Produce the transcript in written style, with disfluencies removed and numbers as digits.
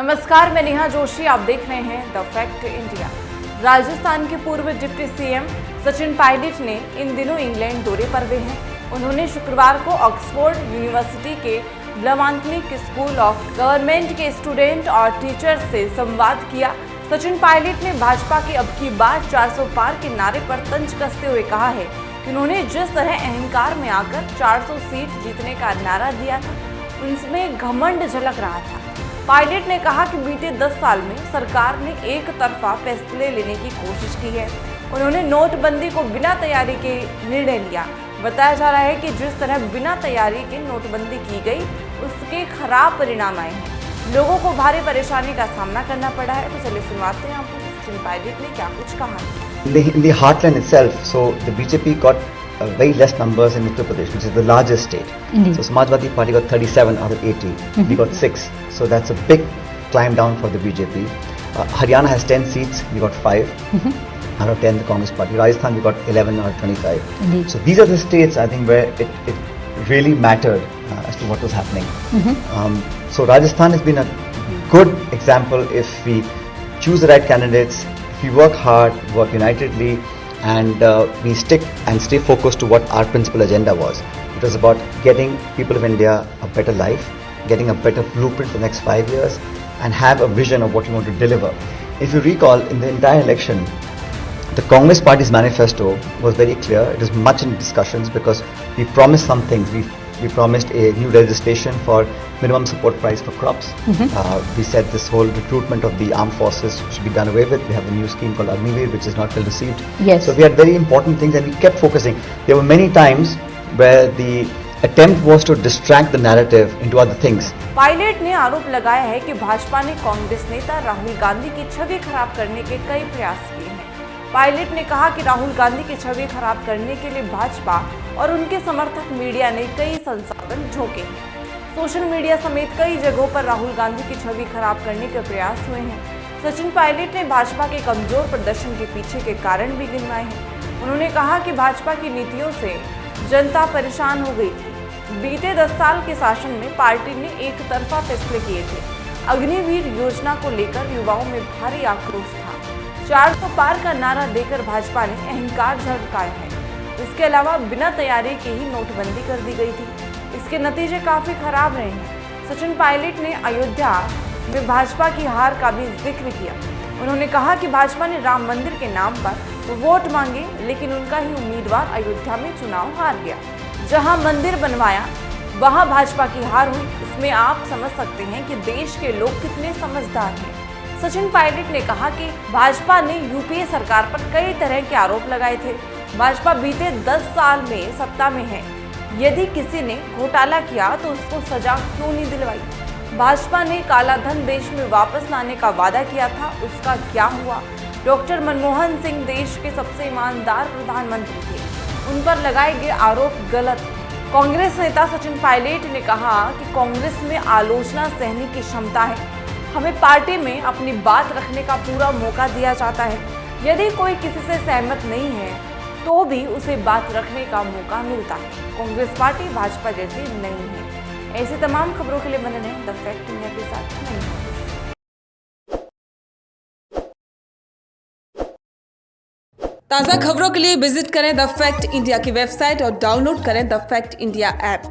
नमस्कार, मैं नेहा जोशी। आप देख रहे हैं द फैक्ट इंडिया। राजस्थान के पूर्व डिप्टी सीएम सचिन पायलट ने इन दिनों इंग्लैंड दौरे पर हुए हैं। उन्होंने शुक्रवार को ऑक्सफोर्ड यूनिवर्सिटी के ब्लवांकनिक स्कूल ऑफ गवर्नमेंट के स्टूडेंट और टीचर्स से संवाद किया। सचिन पायलट ने भाजपा के अब की बार 400 पार के नारे पर तंज कसते हुए कहा है कि उन्होंने जिस तरह अहंकार में आकर 400 सीट जीतने का नारा दिया था, उनमें घमंड झलक रहा था। पायलट ने कहा कि बीते 10 साल में सरकार ने एक तरफा फैसले लेने की कोशिश की है। उन्होंने नोटबंदी को बिना तैयारी के निर्णय लिया। बताया जा रहा है कि जिस तरह बिना तैयारी के नोटबंदी की गई, उसके खराब परिणाम आए हैं। लोगों को भारी परेशानी का सामना करना पड़ा है। तो चलिए सुनवाते हैं आपको सचिन पायलट ने क्या कुछ कहा। In the heartland itself, so the BJP got very less numbers in Uttar Pradesh, which is the largest state. Indeed. So Samajwadi Party got 37 out of 80. We got 6. So that's a big climb down for the BJP. Haryana has 10 seats. We got 5 out of 10. The Congress Party. Rajasthan we got 11 out of 25. Indeed. So these are the states I think where it really mattered as to what was happening. So Rajasthan has been a good example if we choose the right candidates. If we work hard, work unitedly, and we stick and stay focused to what our principal agenda was. It was about getting people of India a better life, getting a better blueprint for the next 5 years, and have a vision of what we want to deliver. If you recall, in the entire election, the Congress Party's manifesto was very clear. It was much in discussions because we promised some things. We promised a new legislation for minimum support price for crops. We said this whole recruitment of the armed forces should be done away with. We have a new scheme called Agniveer, which is not well received. Yes. So we had very important things and we kept focusing. There were many times where the attempt was to distract the narrative into other things. Pilot ने आरोप लगाया है कि भाजपा ने कांग्रेस नेता राहुल गांधी की छवि खराब करने के कई प्रयास किए हैं। पायलट ने कहा कि राहुल गांधी की छवि खराब करने के लिए भाजपा और उनके समर्थक मीडिया ने कई संसाधन झोंके हैं। सोशल मीडिया समेत कई जगहों पर राहुल गांधी की छवि खराब करने के प्रयास हुए हैं। सचिन पायलट ने भाजपा के कमजोर प्रदर्शन के पीछे के कारण भी गिनवाए हैं। उन्होंने कहा कि भाजपा की नीतियों से जनता परेशान हो गई थी। बीते 10 साल के शासन में पार्टी ने एक तरफा फैसले किए थे। अग्निवीर योजना को लेकर युवाओं में भारी आक्रोश था। 400 पार का नारा देकर भाजपा ने अहंकार झलकाया है। इसके अलावा बिना तैयारी के ही नोटबंदी कर दी गई थी। इसके नतीजे काफी खराब रहे हैं। सचिन पायलट ने अयोध्या में भाजपा की हार का भी जिक्र किया। उन्होंने कहा कि भाजपा ने राम मंदिर के नाम पर वोट मांगे, लेकिन उनका ही उम्मीदवार अयोध्या में चुनाव हार गया। जहां मंदिर बनवाया वहां भाजपा की हार हुई। इसमें आप समझ सकते हैं कि देश के लोग कितने समझदार हैं। सचिन पायलट ने कहा कि भाजपा ने यूपीए सरकार पर कई तरह के आरोप लगाए थे। भाजपा बीते 10 साल में सत्ता में है। यदि किसी ने घोटाला किया तो उसको सजा क्यों नहीं दिलवाई? भाजपा ने काला धन देश में वापस लाने का वादा किया था, उसका क्या हुआ? डॉक्टर मनमोहन सिंह देश के सबसे ईमानदार प्रधानमंत्री थे। उन पर लगाए गए आरोप गलत हैं। कांग्रेस नेता सचिन पायलट ने कहा कि कांग्रेस में आलोचना सहने की क्षमता है। हमें पार्टी में अपनी बात रखने का पूरा मौका दिया जाता है। यदि कोई किसी से सहमत नहीं है तो भी उसे बात रखने का मौका मिलता है। कांग्रेस पार्टी भाजपा जैसी नहीं है। ऐसी तमाम खबरों के लिए बने रहें द फैक्ट इंडिया के साथ। ताज़ा खबरों के लिए विजिट करें द फैक्ट इंडिया की वेबसाइट और डाउनलोड करें द फैक्ट इंडिया ऐप।